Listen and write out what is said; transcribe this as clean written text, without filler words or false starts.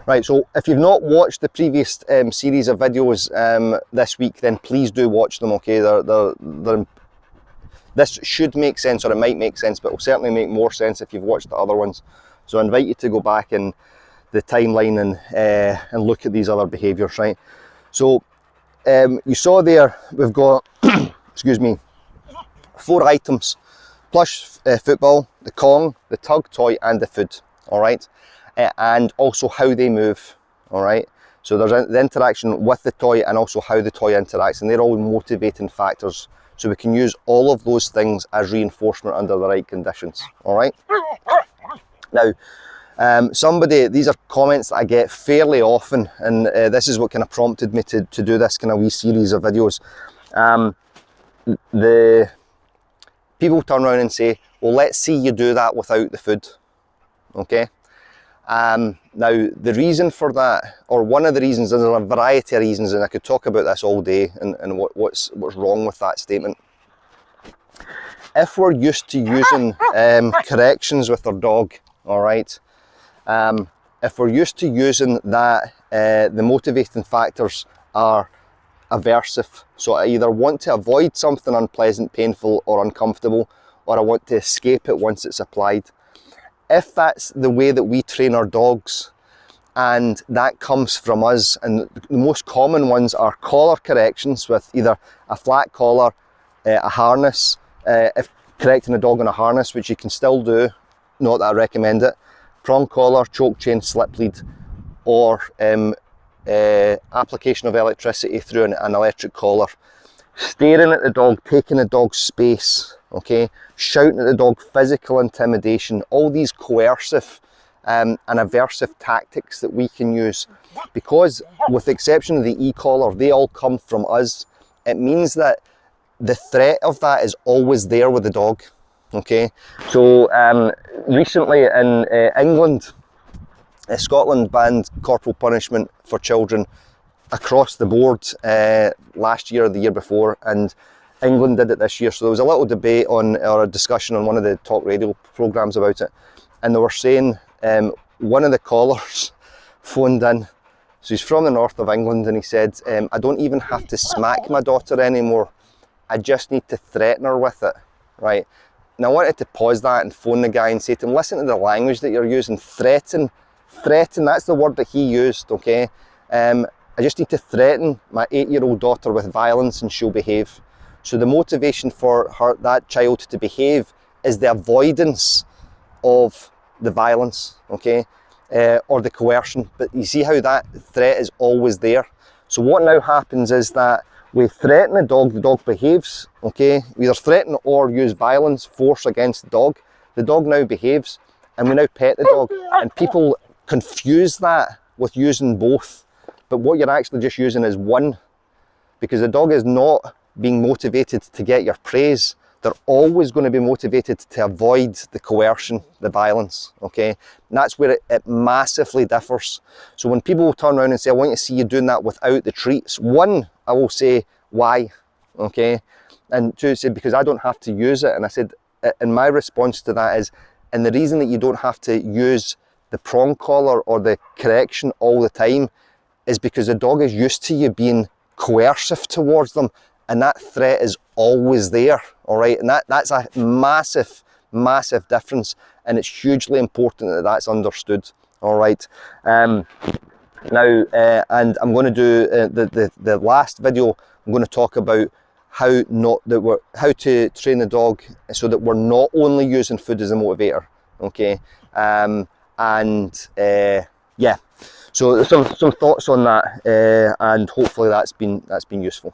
Right, so if you've not watched the previous series of videos this week, then please do watch them, okay? This should make sense, or it might make sense, but it will certainly make more sense if you've watched the other ones. So I invite you to go back in the timeline and look at these other behaviours, right? So you saw there, we've got, excuse me, 4 items: plush football, the Kong, the tug toy, and the food, all right? And also how they move, all right? So there's the interaction with the toy and also how the toy interacts, and they're all motivating factors. So we can use all of those things as reinforcement under the right conditions, all right? Now, these are comments that I get fairly often, and this is what kind of prompted me to do this kind of wee series of videos. The people turn around and say, well, let's see you do that without the food, okay? Now, the reason for that, or one of the reasons, there's a variety of reasons, and I could talk about this all day, and what's wrong with that statement. If we're used to using corrections with our dog, all right, if we're used to using that, the motivating factors are aversive. So I either want to avoid something unpleasant, painful, or uncomfortable, or I want to escape it once it's applied. If that's the way that we train our dogs, and that comes from us, and the most common ones are collar corrections with either a flat collar, a harness, if correcting a dog on a harness, which you can still do, not that I recommend it, prong collar, choke chain, slip lead, or application of electricity through an electric collar. Staring at the dog, taking the dog's space, okay, shouting at the dog, physical intimidation, all these coercive and aversive tactics that we can use, because with the exception of the e-collar, they all come from us. It means that the threat of that is always there with the dog, okay? So recently in England, Scotland banned corporal punishment for children across the board last year or the year before, and England did it this year. So there was a little debate on, or a discussion on one of the talk radio programs about it, and they were saying one of the callers phoned in. So he's from the north of England, and he said, I don't even have to smack my daughter anymore, I just need to threaten her with it, right? And I wanted to pause that and phone the guy and say to him, listen to the language that you're using. Threaten, that's the word that he used, okay? I just need to threaten my 8-year-old daughter with violence and she'll behave. So the motivation for that child to behave is the avoidance of the violence, okay? Or the coercion. But you see how that threat is always there. So what now happens is that we threaten the dog behaves, okay? We either threaten or use violence, force against the dog now behaves, and we now pet the dog. And people confuse that with using both. But what you're actually just using is one, because the dog is not being motivated to get your praise. They're always going to be motivated to avoid the coercion, the violence, okay? And that's where it massively differs. So when people will turn around and say, I want to see you doing that without the treats, one, I will say, why, okay? And two, say, because I don't have to use it. And I said, and my response to that is, and the reason that you don't have to use the prong collar or the correction all the time is because the dog is used to you being coercive towards them, and that threat is always there, all right? And that's a massive, massive difference, and it's hugely important that that's understood, all right? Now, and I'm going to do the last video. I'm going to talk about how to train the dog so that we're not only using food as a motivator, okay? Yeah. So some thoughts on that, and hopefully that's been useful.